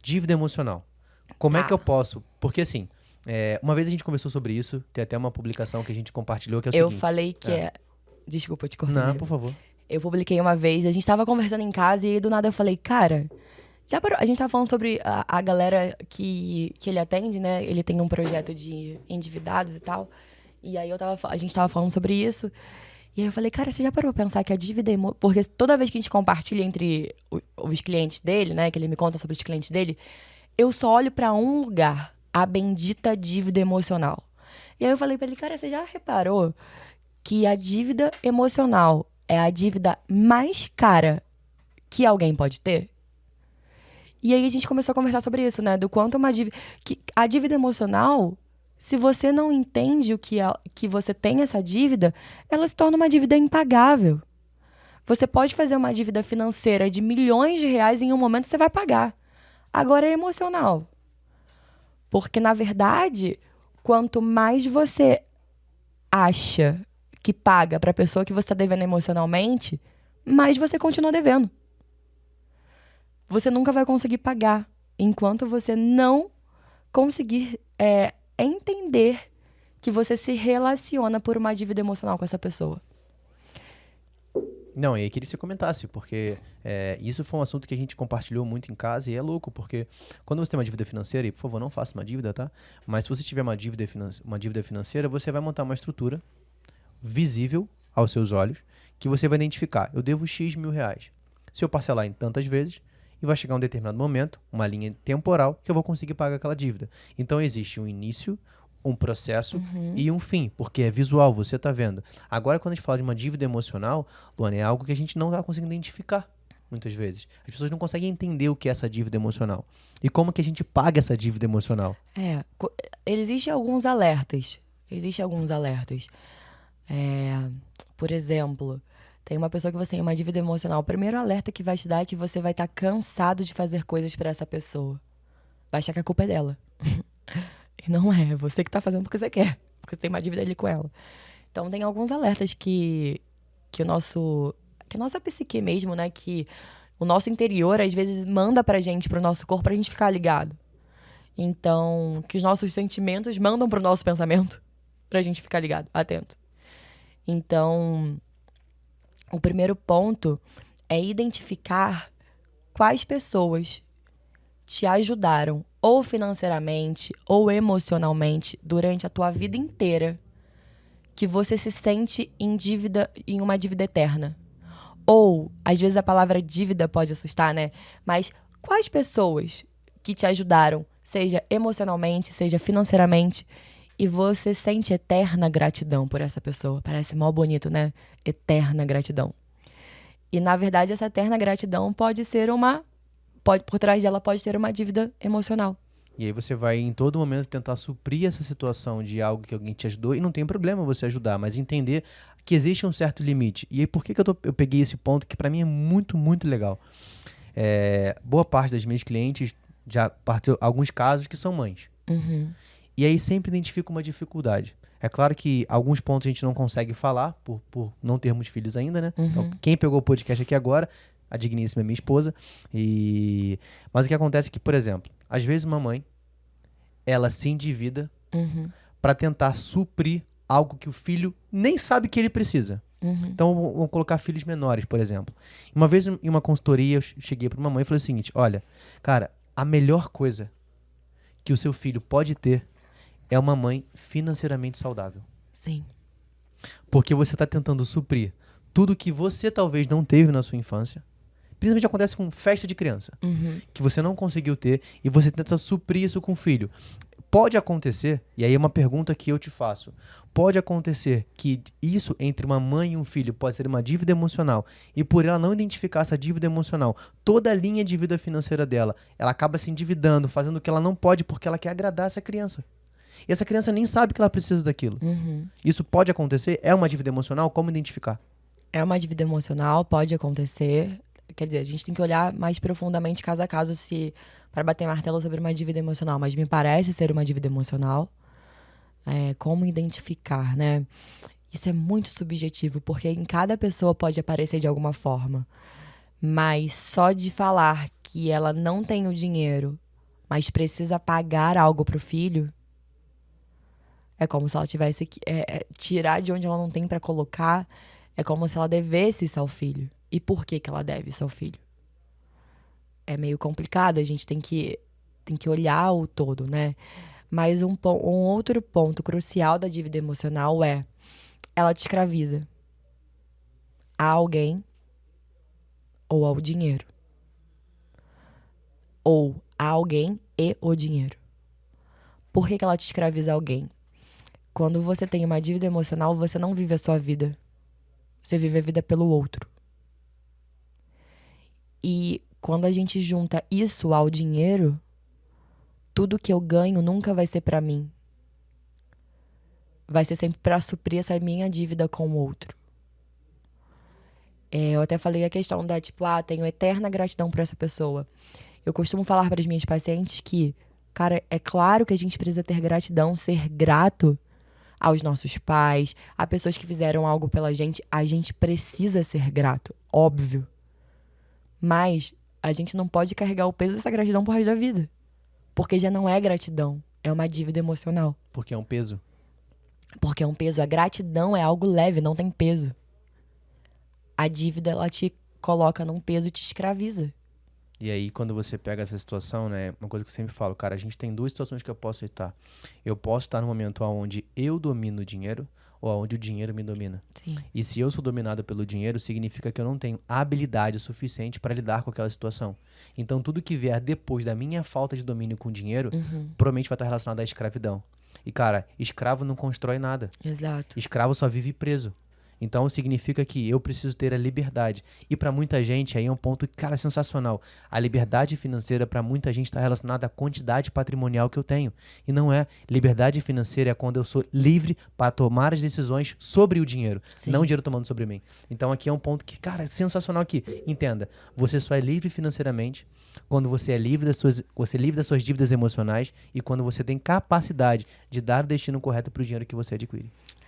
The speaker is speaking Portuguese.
Dívida emocional. Como é que Tá. eu posso... Porque assim, uma vez a gente conversou sobre isso, tem até uma publicação que a gente compartilhou que é o Eu seguinte... falei que Desculpa, eu te cortei. Não, por favor. Eu publiquei uma vez, a gente tava conversando em casa e do nada eu falei, cara, já parou? A gente tava falando sobre a galera que ele atende, né? Ele tem um projeto de endividados e tal. E aí a gente tava falando sobre isso. E aí eu falei, cara, você já parou pra pensar que a dívida... Porque toda vez que a gente compartilha entre os clientes dele, né? Que ele me conta sobre os clientes dele, eu só olho pra um lugar, a bendita dívida emocional. E aí eu falei pra ele, cara, você já reparou que a dívida emocional é a dívida mais cara que alguém pode ter? E aí a gente começou a conversar sobre isso, né? Do quanto uma dívida... Que a dívida emocional, se você não entende que você tem essa dívida, ela se torna uma dívida impagável. Você pode fazer uma dívida financeira de milhões de reais e em um momento você vai pagar. Agora é emocional. Porque, na verdade, quanto mais você acha que paga para a pessoa que você está devendo emocionalmente, mais você continua devendo. Você nunca vai conseguir pagar enquanto você não conseguir entender que você se relaciona por uma dívida emocional com essa pessoa. Não, e eu queria que você comentasse, porque isso foi um assunto que a gente compartilhou muito em casa e é louco, porque quando você tem uma dívida financeira, e por favor, não faça uma dívida, tá? Mas se você tiver uma dívida financeira, você vai montar uma estrutura visível aos seus olhos, que você vai identificar, eu devo X mil reais. Se eu parcelar em tantas vezes, e vai chegar um determinado momento, uma linha temporal, que eu vou conseguir pagar aquela dívida. Então existe um início, um processo e um fim, porque é visual, você está vendo. Agora, quando a gente fala de uma dívida emocional, Luana, é algo que a gente não está conseguindo identificar, muitas vezes. As pessoas não conseguem entender o que é essa dívida emocional. E como que a gente paga essa dívida emocional. Existem alguns alertas. Por exemplo, tem uma pessoa que você tem uma dívida emocional. O primeiro alerta que vai te dar é que você vai estar cansado de fazer coisas para essa pessoa. Vai achar que a culpa é dela. E não é você que tá fazendo porque você quer. Porque você tem uma dívida ali com ela. Então tem alguns alertas que a nossa psique mesmo, né? Que o nosso interior, às vezes, manda pra gente, pro nosso corpo, pra gente ficar ligado. Então, que os nossos sentimentos mandam pro nosso pensamento pra gente ficar ligado, atento. Então, o primeiro ponto é identificar quais pessoas te ajudaram ou financeiramente ou emocionalmente durante a tua vida inteira que você se sente em dívida, em uma dívida eterna. Ou, às vezes a palavra dívida pode assustar, né? Mas quais pessoas que te ajudaram, seja emocionalmente, seja financeiramente, e você sente eterna gratidão por essa pessoa? Parece mó bonito, né? Eterna gratidão. E, na verdade, essa eterna gratidão pode ser por trás dela pode ter uma dívida emocional. E aí você vai, em todo momento, tentar suprir essa situação de algo que alguém te ajudou, e não tem problema você ajudar, mas entender que existe um certo limite. E aí, por que eu peguei esse ponto que para mim é muito, muito legal? Boa parte das minhas clientes já partiu alguns casos que são mães. Uhum. E aí sempre identifica uma dificuldade. É claro que alguns pontos a gente não consegue falar por não termos filhos ainda, né? Uhum. Então, quem pegou o podcast aqui agora, a digníssima é minha esposa. Mas o que acontece é que, por exemplo, às vezes uma mãe, ela se endivida para tentar suprir algo que o filho nem sabe que ele precisa. Então, vamos colocar filhos menores, por exemplo. Uma vez em uma consultoria, eu cheguei para uma mãe e falei o seguinte: olha, cara, a melhor coisa que o seu filho pode ter é uma mãe financeiramente saudável. Sim. Porque você está tentando suprir tudo que você talvez não teve na sua infância. Principalmente acontece com festa de criança. Que você não conseguiu ter e você tenta suprir isso com o filho. Pode acontecer, e aí é uma pergunta que eu te faço, pode acontecer que isso entre uma mãe e um filho pode ser uma dívida emocional, e por ela não identificar essa dívida emocional, toda a linha de vida financeira dela, ela acaba se endividando, fazendo o que ela não pode porque ela quer agradar essa criança. E essa criança nem sabe que ela precisa daquilo. Isso pode acontecer? É uma dívida emocional? Como identificar? É uma dívida emocional, pode acontecer. Quer dizer, a gente tem que olhar mais profundamente, caso a caso, para bater martelo sobre uma dívida emocional. Mas me parece ser uma dívida emocional. Como identificar, né? Isso é muito subjetivo, porque em cada pessoa pode aparecer de alguma forma. Mas só de falar que ela não tem o dinheiro mas precisa pagar algo pro filho, é como se ela tivesse que tirar de onde ela não tem pra colocar, é como se ela devesse isso ao filho. E por que ela deve isso ao filho? É meio complicado, a gente tem que olhar o todo, né? Mas um outro ponto crucial da dívida emocional é ela te escraviza a alguém ou ao dinheiro. Ou a alguém e o dinheiro. Por que ela te escraviza a alguém? Quando você tem uma dívida emocional, você não vive a sua vida. Você vive a vida pelo outro. E quando a gente junta isso ao dinheiro, tudo que eu ganho nunca vai ser pra mim. Vai ser sempre pra suprir essa minha dívida com o outro. Eu até falei a questão da, tipo, tenho eterna gratidão por essa pessoa. Eu costumo falar para as minhas pacientes que, cara, é claro que a gente precisa ter gratidão, ser grato aos nossos pais, a pessoas que fizeram algo pela gente. A gente precisa ser grato, óbvio. Mas a gente não pode carregar o peso dessa gratidão pro resto da vida. Porque já não é gratidão, é uma dívida emocional. Porque é um peso. Porque é um peso. A gratidão é algo leve, não tem peso. A dívida, ela te coloca num peso e te escraviza. E aí, quando você pega essa situação, né? Uma coisa que eu sempre falo, cara, a gente tem duas situações que eu posso estar. Eu posso estar no momento onde eu domino o dinheiro ou onde o dinheiro me domina. Sim. E se eu sou dominado pelo dinheiro, significa que eu não tenho habilidade suficiente para lidar com aquela situação. Então, tudo que vier depois da minha falta de domínio com o dinheiro, provavelmente vai estar relacionado à escravidão. E, cara, escravo não constrói nada. Exato. Escravo só vive preso. Então, significa que eu preciso ter a liberdade. E para muita gente, aí é um ponto, cara, sensacional. A liberdade financeira, para muita gente, está relacionada à quantidade patrimonial que eu tenho. E não é. Liberdade financeira é quando eu sou livre para tomar as decisões sobre o dinheiro. Sim. Não o dinheiro tomando sobre mim. Então, aqui é um ponto que, cara, é sensacional aqui. Entenda, você só é livre financeiramente quando você é livre das suas dívidas emocionais e quando você tem capacidade de dar o destino correto para o dinheiro que você adquire.